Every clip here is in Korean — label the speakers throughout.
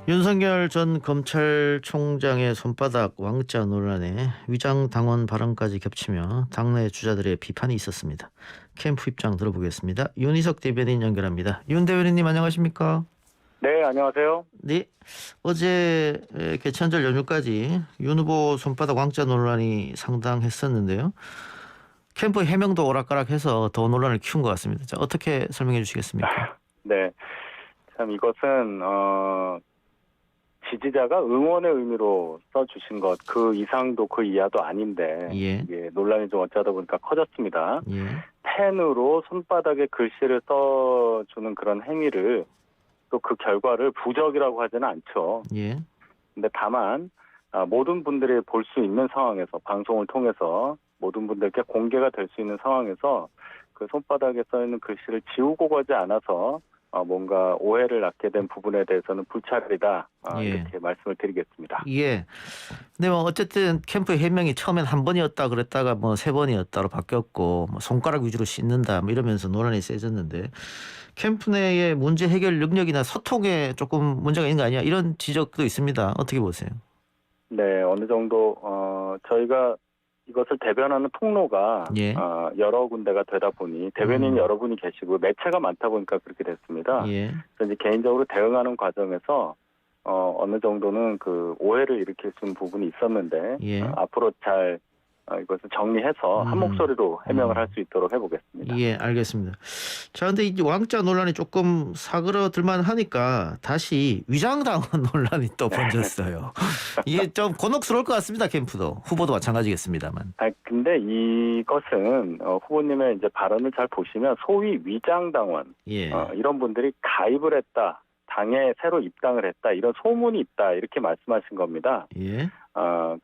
Speaker 1: 윤석열 전 검찰총장의 손바닥 왕자 논란에 위장 당원 발언까지 겹치며 당내 주자들의 비판이 있었습니다. 캠프 입장 들어보겠습니다. 윤희석 대변인 연결합니다. 윤 대변인님 안녕하십니까?
Speaker 2: 네, 안녕하세요.
Speaker 1: 네. 어제 개천절 연휴까지 윤 후보 손바닥 왕자 논란이 상당했었는데요. 캠프 해명도 오락가락해서 더 논란을 키운 것 같습니다. 자, 어떻게 설명해 주시겠습니까?
Speaker 2: 네, 참 이것은 지지자가 응원의 의미로 써주신 것 그 이상도 그 이하도 아닌데
Speaker 1: 예.
Speaker 2: 이게 논란이 좀 어쩌다 보니까 커졌습니다.
Speaker 1: 예.
Speaker 2: 펜으로 손바닥에 글씨를 써주는 그런 행위를 또 그 결과를 부적이라고 하지는 않죠.
Speaker 1: 예.
Speaker 2: 근데 다만 모든 분들이 볼 수 있는 상황에서 방송을 통해서 모든 분들께 공개가 될 수 있는 상황에서 그 손바닥에 써 있는 글씨를 지우고 가지 않아서 뭔가 오해를 낳게 된 부분에 대해서는 불찰이다
Speaker 1: 예.
Speaker 2: 이렇게 말씀을 드리겠습니다.
Speaker 1: 예. 근데 뭐 어쨌든 캠프 해명이 처음엔 한 번이었다 그랬다가 뭐 세 번이었다로 바뀌었고 뭐 손가락 위주로 씻는다 뭐 이러면서 논란이 세졌는데 캠프 내의 문제 해결 능력이나 소통에 조금 문제가 있는 거 아니야? 이런 지적도 있습니다. 어떻게 보세요?
Speaker 2: 네, 어느 정도 저희가 이것을 대변하는 통로가
Speaker 1: 예.
Speaker 2: 여러 군데가 되다 보니 대변인이 여러 분이 계시고 매체가 많다 보니까 그렇게 됐습니다.
Speaker 1: 예.
Speaker 2: 그래서 이제 개인적으로 대응하는 과정에서 어느 정도는 그 오해를 일으킬 수 있는 부분이 있었는데
Speaker 1: 예.
Speaker 2: 앞으로 잘 이것을 정리해서 한 목소리로 해명을 할 수 있도록 해보겠습니다.
Speaker 1: 예, 알겠습니다. 자, 근데 이 왕자 논란이 조금 사그러들만 하니까 다시 위장당원 논란이 또 번졌어요. 이게 좀 곤혹스러울 것 같습니다. 캠프도 후보도 마찬가지겠습니다만.
Speaker 2: 근데 이것은 후보님의 이제 발언을 잘 보시면 소위 위장당원
Speaker 1: 예.
Speaker 2: 이런 분들이 가입을 했다. 당에 새로 입당을 했다. 이런 소문이 있다. 이렇게 말씀하신 겁니다.
Speaker 1: 예.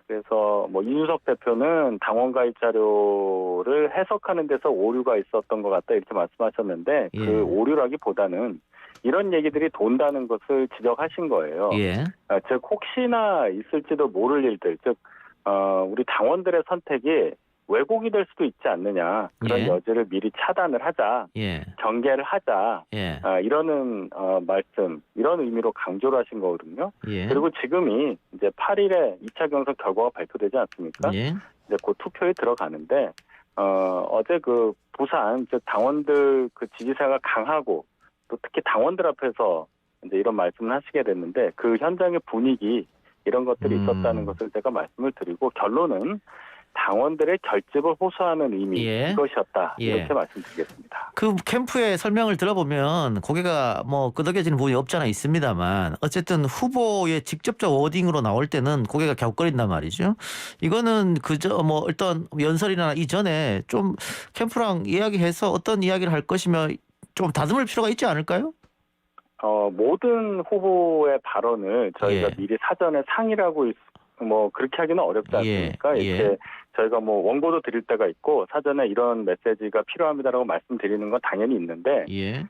Speaker 2: 그래서 뭐 이준석 대표는 당원 가입 자료를 해석하는 데서 오류가 있었던 것 같다. 이렇게 말씀하셨는데
Speaker 1: 예.
Speaker 2: 그 오류라기보다는 이런 얘기들이 돈다는 것을 지적하신 거예요.
Speaker 1: 예.
Speaker 2: 즉 혹시나 있을지도 모를 일들, 즉 우리 당원들의 선택이 왜곡이 될 수도 있지 않느냐. 그런
Speaker 1: 예.
Speaker 2: 여지를 미리 차단을 하자.
Speaker 1: 예.
Speaker 2: 경계를 하자.
Speaker 1: 예.
Speaker 2: 이러는 말씀, 이런 의미로 강조를 하신 거거든요.
Speaker 1: 예.
Speaker 2: 그리고 지금이 이제 8일에 2차 경선 결과가 발표되지 않습니까?
Speaker 1: 예.
Speaker 2: 이제 곧 투표에 들어가는데 어제 그 부산 즉 당원들 그 지지세가 강하고 또 특히 당원들 앞에서 이제 이런 말씀을 하시게 됐는데 그 현장의 분위기 이런 것들이 있었다는 것을 제가 말씀을 드리고 결론은 당원들의 결집을 호소하는 의미
Speaker 1: 예.
Speaker 2: 이것이었다
Speaker 1: 예.
Speaker 2: 이렇게 말씀드리겠습니다.
Speaker 1: 그 캠프의 설명을 들어보면 고개가 뭐 끄덕여지는 부분이 없잖아 있습니다만 어쨌든 후보의 직접적 워딩으로 나올 때는 고개가 갸웃거린단 말이죠. 이거는 그저 뭐 일단 연설이나 이전에 좀 캠프랑 이야기해서 어떤 이야기를 할 것이며 좀 다듬을 필요가 있지 않을까요?
Speaker 2: 모든 후보의 발언을 저희가
Speaker 1: 예.
Speaker 2: 미리 사전에 상의를 하고 뭐 그렇게 하기는 어렵지 않습니까?
Speaker 1: 예.
Speaker 2: 이렇게 저희가 뭐 원고도 드릴 때가 있고 사전에 이런 메시지가 필요합니다라고 말씀드리는 건 당연히 있는데
Speaker 1: 예.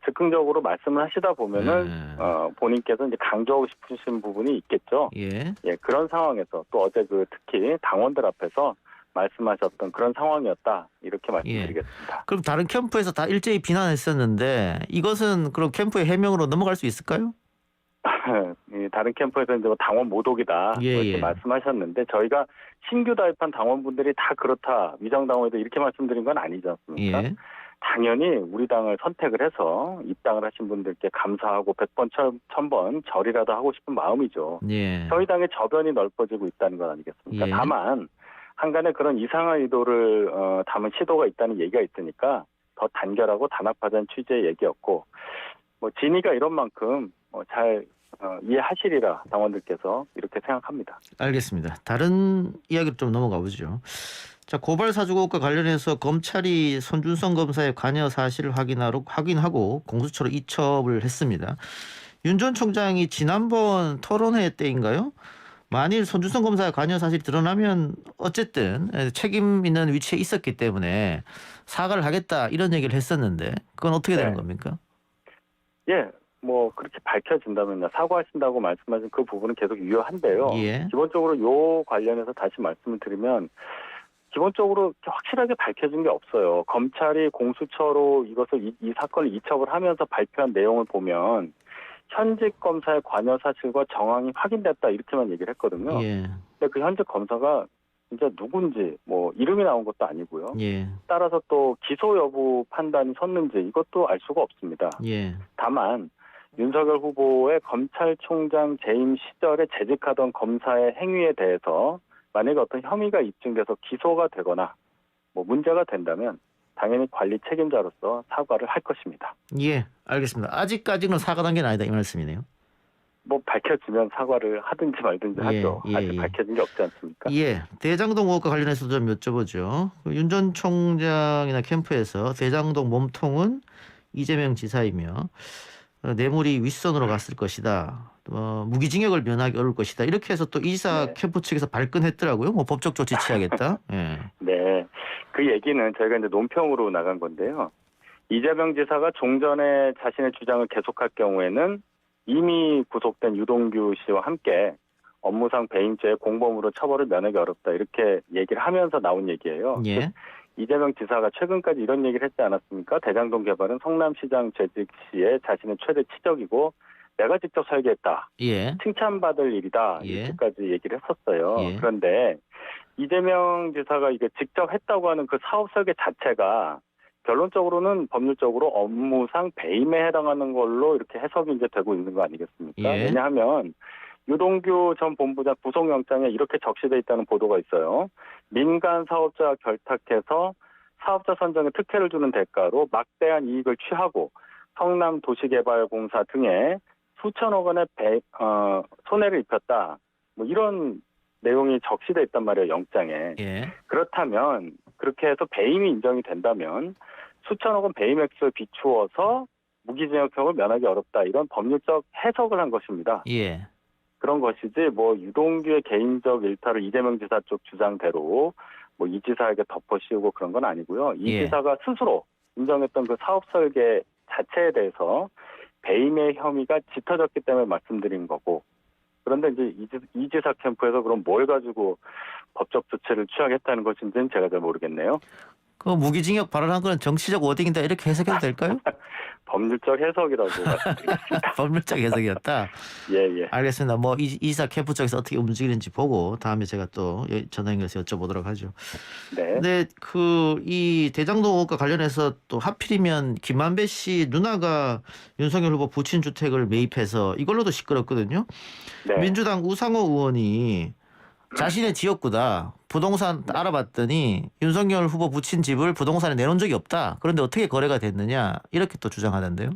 Speaker 2: 즉흥적으로 말씀을 하시다 보면은 본인께서 이제 강조하고 싶으신 부분이 있겠죠.
Speaker 1: 예.
Speaker 2: 예, 그런 상황에서 또 어제 그 특히 당원들 앞에서 말씀하셨던 그런 상황이었다 이렇게 말씀드리겠습니다.
Speaker 1: 그럼 다른 캠프에서 다 일제히 비난했었는데 이것은 그럼 캠프의 해명으로 넘어갈 수 있을까요?
Speaker 2: 다른 캠프에서 이제 당원 모독이다 이렇게 말씀하셨는데 저희가 신규 가입한 당원분들이 다 그렇다 위장당원이다 이렇게 말씀드린 건 아니지 않습니까?
Speaker 1: 예.
Speaker 2: 당연히 우리 당을 선택을 해서 입당을 하신 분들께 감사하고 100번 1000번 절이라도 하고 싶은 마음이죠.
Speaker 1: 예.
Speaker 2: 저희 당의 저변이 넓어지고 있다는 건 아니겠습니까?
Speaker 1: 예.
Speaker 2: 다만 한간에 그런 이상한 의도를 담은 시도가 있다는 얘기가 있으니까 더 단결하고 단합하자는 취지의 얘기였고 뭐 진위가 이런 만큼 잘 이해하시리라 당원들께서 이렇게 생각합니다.
Speaker 1: 알겠습니다. 다른 이야기로 좀 넘어가 보죠. 자, 고발 사주 의혹과 관련해서 검찰이 손준성 검사의 관여 사실을 확인하고 공수처로 이첩을 했습니다. 윤 전 총장이 지난번 토론회 때인가요? 만일 손준성 검사의 관여 사실이 드러나면 어쨌든 책임 있는 위치에 있었기 때문에 사과를 하겠다 이런 얘기를 했었는데 그건 어떻게 되는 겁니까?
Speaker 2: 예, 뭐 그렇게 밝혀진다면 사과하신다고 말씀하신 그 부분은 계속 유효한데요.
Speaker 1: 예.
Speaker 2: 기본적으로 요 관련해서 다시 말씀을 드리면 기본적으로 확실하게 밝혀진 게 없어요. 검찰이 공수처로 이것을 이 사건을 이첩을 하면서 발표한 내용을 보면 현직 검사의 관여 사실과 정황이 확인됐다 이렇게만 얘기를 했거든요.
Speaker 1: 예.
Speaker 2: 근데 그 현직 검사가 진짜 누군지 뭐 이름이 나온 것도 아니고요.
Speaker 1: 예.
Speaker 2: 따라서 또 기소 여부 판단이 섰는지 이것도 알 수가 없습니다.
Speaker 1: 예.
Speaker 2: 다만 윤석열 후보의 검찰총장 재임 시절에 재직하던 검사의 행위에 대해서 만약에 어떤 혐의가 입증돼서 기소가 되거나 뭐 문제가 된다면 당연히 관리 책임자로서 사과를 할 것입니다.
Speaker 1: 예. 알겠습니다. 아직까지는 사과 단계는 아니다 이 말씀이네요.
Speaker 2: 뭐 밝혀지면 사과를 하든지 말든지 하죠. 아직 밝혀진 게 없지 않습니까?
Speaker 1: 예. 대장동 의혹과 관련해서 좀 여쭤보죠. 윤 전 총장이나 캠프에서 대장동 몸통은 이재명 지사이며 뇌물이 윗선으로 갔을 것이다. 무기징역을 면하기 어려울 것이다. 이렇게 해서 또 이사
Speaker 2: 네.
Speaker 1: 캠프 측에서 발끈했더라고요. 뭐 법적 조치 취하겠다. 예.
Speaker 2: 네. 그 얘기는 저희가 이제 논평으로 나간 건데요. 이재명 지사가 종전에 자신의 주장을 계속할 경우에는 이미 구속된 유동규 씨와 함께 업무상 배임죄 공범으로 처벌을 면하기 어렵다 이렇게 얘기를 하면서 나온 얘기예요.
Speaker 1: 예.
Speaker 2: 이재명 지사가 최근까지 이런 얘기를 했지 않았습니까? 대장동 개발은 성남시장 재직 시에 자신의 최대 치적이고 내가 직접 설계했다.
Speaker 1: 예.
Speaker 2: 칭찬받을 일이다.
Speaker 1: 예.
Speaker 2: 이렇게까지 얘기를 했었어요.
Speaker 1: 예.
Speaker 2: 그런데 이재명 지사가 이게 직접 했다고 하는 그 사업 설계 자체가 결론적으로는 법률적으로 업무상 배임에 해당하는 걸로 이렇게 해석이 이제 되고 있는 거 아니겠습니까?
Speaker 1: 예.
Speaker 2: 왜냐하면 유동규 전 본부장 구속영장에 이렇게 적시돼 있다는 보도가 있어요. 민간 사업자와 결탁해서 사업자 선정에 특혜를 주는 대가로 막대한 이익을 취하고 성남도시개발공사 등에 수천억 원의 손해를 입혔다. 뭐 이런 내용이 적시돼 있단 말이에요, 영장에.
Speaker 1: 예.
Speaker 2: 그렇다면 그렇게 해서 배임이 인정이 된다면 수천억 원 배임액수를 비추어서 무기징역형을 면하기 어렵다. 이런 법률적 해석을 한 것입니다.
Speaker 1: 예.
Speaker 2: 그런 것이지 뭐 유동규의 개인적 일탈을 이재명 지사 쪽 주장대로 뭐 이 지사에게 덮어씌우고 그런 건 아니고요. 이
Speaker 1: 예.
Speaker 2: 지사가 스스로 인정했던 그 사업 설계 자체에 대해서 배임의 혐의가 짙어졌기 때문에 말씀드린 거고, 그런데 이제 이 지사 캠프에서 그럼 뭘 가지고 법적 조치를 취하겠다는 것인지는 제가 잘 모르겠네요.
Speaker 1: 그 무기징역 발언한 거는 정치적 워딩이다 이렇게 해석해도 될까요?
Speaker 2: 법률적 해석이라고 말씀드리겠습니다.
Speaker 1: 법률적 해석이었다.
Speaker 2: 예, 예.
Speaker 1: 알겠습니다. 뭐 이사 캠프 쪽에서 어떻게 움직이는지 보고 다음에 제가 또 전화 연결해서 여쭤보도록 하죠.
Speaker 2: 네.
Speaker 1: 근데 그 이 대장동 의혹과 관련해서 또 하필이면 김만배 씨 누나가 윤석열 후보 부친 주택을 매입해서 이걸로도 시끄럽거든요.
Speaker 2: 네.
Speaker 1: 민주당 우상호 의원이 자신의 지역구다. 부동산 알아봤더니 윤석열 후보 부친 집을 부동산에 내놓은 적이 없다. 그런데 어떻게 거래가 됐느냐 이렇게 또 주장하던데요.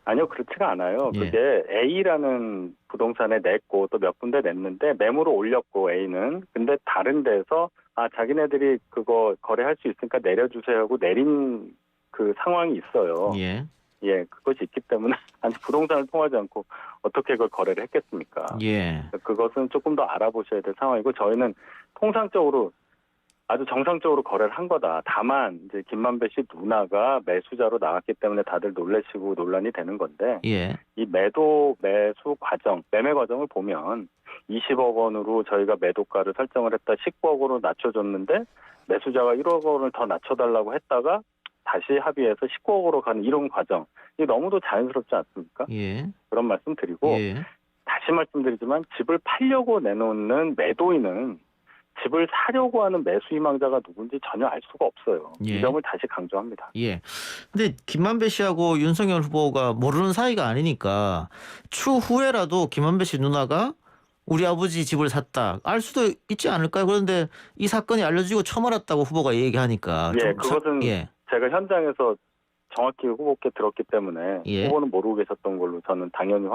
Speaker 2: 아니요, 그렇지가 않아요.
Speaker 1: 예.
Speaker 2: 그게 A라는 부동산에 냈고 또 몇 군데 냈는데 매물을 올렸고 A는 근데 다른 데서 자기네들이 그거 거래할 수 있으니까 내려주세요 하고 내린 그 상황이 있어요.
Speaker 1: 예.
Speaker 2: 예, 그것이 있기 때문에 아니 부동산을 통하지 않고 어떻게 그걸 거래를 했겠습니까?
Speaker 1: 예.
Speaker 2: 그것은 조금 더 알아보셔야 될 상황이고 저희는 통상적으로 아주 정상적으로 거래를 한 거다. 다만 이제 김만배 씨 누나가 매수자로 나왔기 때문에 다들 놀래시고 논란이 되는 건데
Speaker 1: 예.
Speaker 2: 이 매수 과정, 매매 과정을 보면 20억 원으로 저희가 매도가를 설정을 했다 19억 원으로 낮춰줬는데 매수자가 1억 원을 더 낮춰달라고 했다가 다시 합의해서 19억으로 가는 이런 과정. 이게 너무도 자연스럽지 않습니까?
Speaker 1: 예.
Speaker 2: 그런 말씀 드리고
Speaker 1: 예.
Speaker 2: 다시 말씀드리지만 집을 팔려고 내놓는 매도인은 집을 사려고 하는 매수 희망자가 누군지 전혀 알 수가 없어요.
Speaker 1: 예.
Speaker 2: 이 점을 다시 강조합니다.
Speaker 1: 예. 근데 김만배 씨하고 윤석열 후보가 모르는 사이가 아니니까 추후에라도 김만배 씨 누나가 우리 아버지 집을 샀다. 알 수도 있지 않을까요? 그런데 이 사건이 알려지고 처음 알았다고 후보가 얘기하니까.
Speaker 2: 예, 그것은
Speaker 1: 예.
Speaker 2: 제가 현장에서 정확히 후보께 들었기 때문에
Speaker 1: 예.
Speaker 2: 후보는 모르고 계셨던 걸로 저는 당연히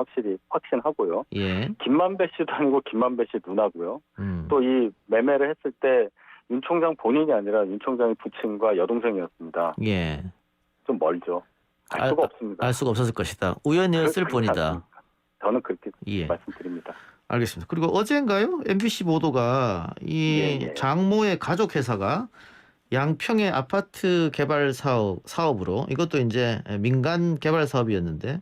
Speaker 2: 확신하고요.
Speaker 1: 예.
Speaker 2: 김만배 씨도 아니고 김만배 씨 누나고요. 또 이 매매를 했을 때 윤 총장 본인이 아니라 윤 총장의 부친과 여동생이었습니다.
Speaker 1: 예.
Speaker 2: 좀 멀죠. 알 수가 없습니다.
Speaker 1: 알 수가 없었을 것이다. 우연이었을
Speaker 2: 그렇지
Speaker 1: 뿐이다.
Speaker 2: 않습니까? 저는 그렇게
Speaker 1: 예.
Speaker 2: 말씀드립니다.
Speaker 1: 알겠습니다. 그리고 어젠가요? MBC 보도가 이
Speaker 2: 예.
Speaker 1: 장모의 가족 회사가 양평의 아파트 개발 사업으로 이것도 이제 민간 개발 사업이었는데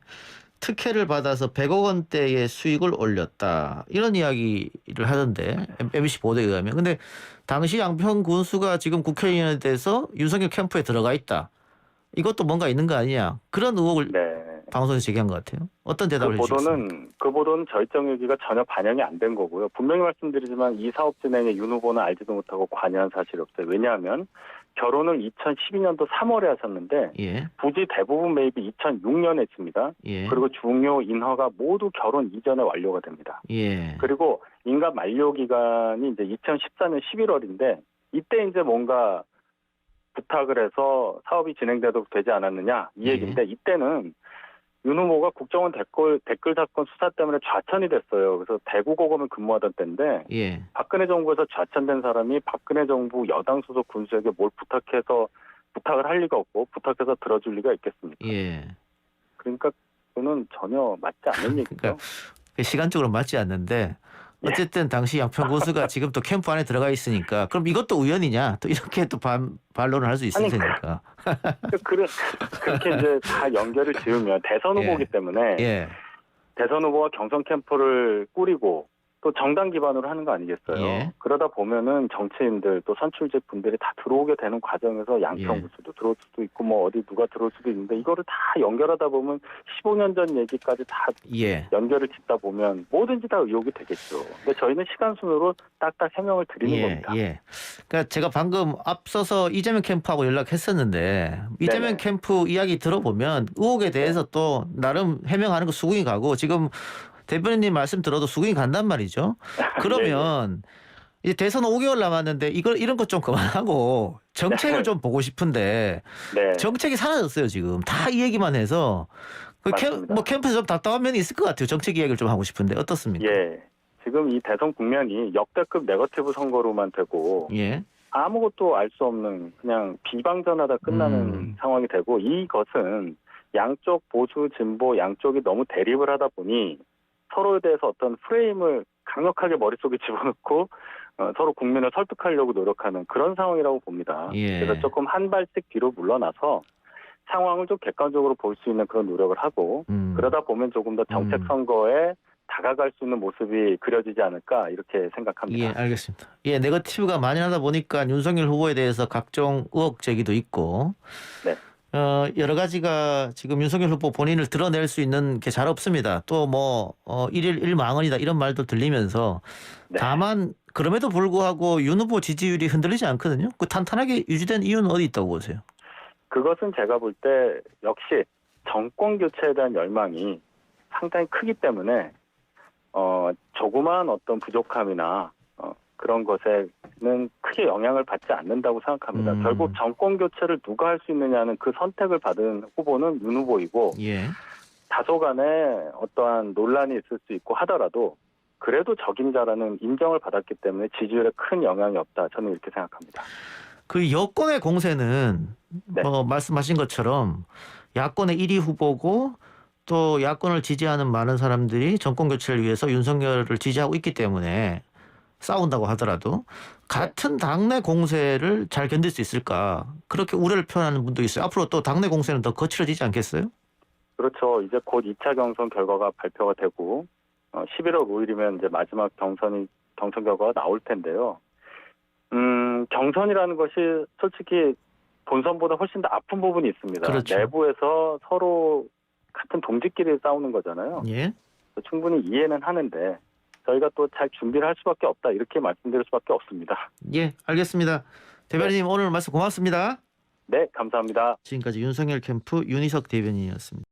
Speaker 1: 특혜를 받아서 100억 원대의 수익을 올렸다. 이런 이야기를 하던데 MBC 보도에 의하면. 근데 당시 양평 군수가 지금 국회의원에 대해서 윤석열 캠프에 들어가 있다. 이것도 뭔가 있는 거 아니냐. 그런 의혹을
Speaker 2: 네.
Speaker 1: 방송에서 제기한 것 같아요. 어떤 대답을 해주셨습니까?
Speaker 2: 그 보도는 저희적 얘기가 전혀 반영이 안 된 거고요. 분명히 말씀드리지만 이 사업 진행에 윤 후보는 알지도 못하고 관여한 사실이 없어요. 왜냐하면 결혼을 2012년도 3월에 하셨는데
Speaker 1: 예,
Speaker 2: 부지 대부분 매입이 2006년에 했습니다.
Speaker 1: 예,
Speaker 2: 그리고 중요 인허가 모두 결혼 이전에 완료가 됩니다.
Speaker 1: 예,
Speaker 2: 그리고 인가 만료 기간이 이제 2014년 11월인데 이때 이제 뭔가 부탁을 해서 사업이 진행되도록 되지 않았느냐 이
Speaker 1: 예.
Speaker 2: 얘기인데 이때는 윤 후보가 국정원 댓글 사건 수사 때문에 좌천이 됐어요. 그래서 대구고검을 근무하던 때인데
Speaker 1: 예,
Speaker 2: 박근혜 정부에서 좌천된 사람이 박근혜 정부 여당 소속 군수에게 뭘 부탁을 할 리가 없고 부탁해서 들어줄 리가 있겠습니까?
Speaker 1: 예.
Speaker 2: 그러니까 그거는 전혀 맞지 않는 얘기죠.
Speaker 1: 그러니까 시간적으로 맞지 않는데 어쨌든 당시 양평 고수가 지금 또 캠프 안에 들어가 있으니까 그럼 이것도 우연이냐 또 이렇게 또 반론을 할 수 있을
Speaker 2: 아니,
Speaker 1: 테니까.
Speaker 2: 그렇게 이제 다 연결을 지으면 대선
Speaker 1: 예.
Speaker 2: 후보기 때문에
Speaker 1: 예,
Speaker 2: 대선 후보가 경선 캠프를 꾸리고 또 정당 기반으로 하는 거 아니겠어요.
Speaker 1: 예.
Speaker 2: 그러다 보면은 정치인들 또 선출직 분들이 다 들어오게 되는 과정에서 양평
Speaker 1: 예.
Speaker 2: 구수도 들어올 수도 있고 뭐 어디 누가 들어올 수도 있는데 이거를 다 연결하다 보면 15년 전 얘기까지 다
Speaker 1: 예.
Speaker 2: 연결을 짓다 보면 뭐든지 다 의혹이 되겠죠. 근데 저희는 시간 순으로 딱딱 해명을 드리는
Speaker 1: 예,
Speaker 2: 겁니다.
Speaker 1: 예. 그러니까 제가 방금 앞서서 이재명 캠프하고 연락했었는데 이재명
Speaker 2: 네네.
Speaker 1: 캠프 이야기 들어보면 의혹에 대해서 또 나름 해명하는 거 수긍이 가고 지금 대변인님 말씀 들어도 수긍이 간단 말이죠. 그러면 이제 대선 5개월 남았는데 이런 것 좀 그만하고 정책을 좀 보고 싶은데
Speaker 2: 네.
Speaker 1: 정책이 사라졌어요 지금 다 이 얘기만 해서
Speaker 2: 맞습니다.
Speaker 1: 뭐 캠프에서 좀 답답한 면이 있을 것 같아요. 정책 이야기를 좀 하고 싶은데 어떻습니까?
Speaker 2: 예. 지금 이 대선 국면이 역대급 네거티브 선거로만 되고
Speaker 1: 예.
Speaker 2: 아무것도 알 수 없는 그냥 비방전하다 끝나는 상황이 되고 이것은 양쪽 보수 진보 양쪽이 너무 대립을 하다 보니 서로에 대해서 어떤 프레임을 강력하게 머릿속에 집어넣고 서로 국민을 설득하려고 노력하는 그런 상황이라고 봅니다.
Speaker 1: 예.
Speaker 2: 그래서 조금 한 발씩 뒤로 물러나서 상황을 좀 객관적으로 볼 수 있는 그런 노력을 하고 그러다 보면 조금 더 정책 선거에 다가갈 수 있는 모습이 그려지지 않을까 이렇게 생각합니다.
Speaker 1: 예, 알겠습니다. 예, 네거티브가 만연하다 보니까 윤석열 후보에 대해서 각종 의혹 제기도 있고,
Speaker 2: 네.
Speaker 1: 여러 가지가 지금 윤석열 후보 본인을 드러낼 수 있는 게 잘 없습니다. 또 뭐, 일일 일망언이다 이런 말도 들리면서,
Speaker 2: 네.
Speaker 1: 다만 그럼에도 불구하고 윤 후보 지지율이 흔들리지 않거든요. 그 탄탄하게 유지된 이유는 어디 있다고 보세요?
Speaker 2: 그것은 제가 볼 때 역시 정권 교체에 대한 열망이 상당히 크기 때문에 조그마한 어떤 부족함이나 그런 것에는 크게 영향을 받지 않는다고 생각합니다. 결국 정권 교체를 누가 할 수 있느냐는 그 선택을 받은 후보는 윤 후보이고
Speaker 1: 예.
Speaker 2: 다소간에 어떠한 논란이 있을 수 있고 하더라도 그래도 적임자라는 인정을 받았기 때문에 지지율에 큰 영향이 없다. 저는 이렇게 생각합니다.
Speaker 1: 그 여권의 공세는
Speaker 2: 네.
Speaker 1: 말씀하신 것처럼 야권의 1위 후보고 또 야권을 지지하는 많은 사람들이 정권 교체를 위해서 윤석열을 지지하고 있기 때문에 싸운다고 하더라도 같은 당내 공세를 잘 견딜 수 있을까 그렇게 우려를 표현하는 분도 있어요. 앞으로 또 당내 공세는 더 거칠어지지 않겠어요?
Speaker 2: 그렇죠. 이제 곧 2차 경선 결과가 발표가 되고 11월 5일이면 이제 마지막 경선 결과가 나올 텐데요. 경선이라는 것이 솔직히 본선보다 훨씬 더 아픈 부분이 있습니다.
Speaker 1: 그렇죠.
Speaker 2: 내부에서 서로 같은 동지끼리 싸우는 거잖아요.
Speaker 1: 예.
Speaker 2: 충분히 이해는 하는데 저희가 또 잘 준비를 할 수밖에 없다. 이렇게 말씀드릴 수밖에 없습니다.
Speaker 1: 예, 알겠습니다. 대변인님 오늘 말씀 고맙습니다.
Speaker 2: 네, 감사합니다.
Speaker 1: 지금까지 윤석열 캠프 윤희석 대변인이었습니다.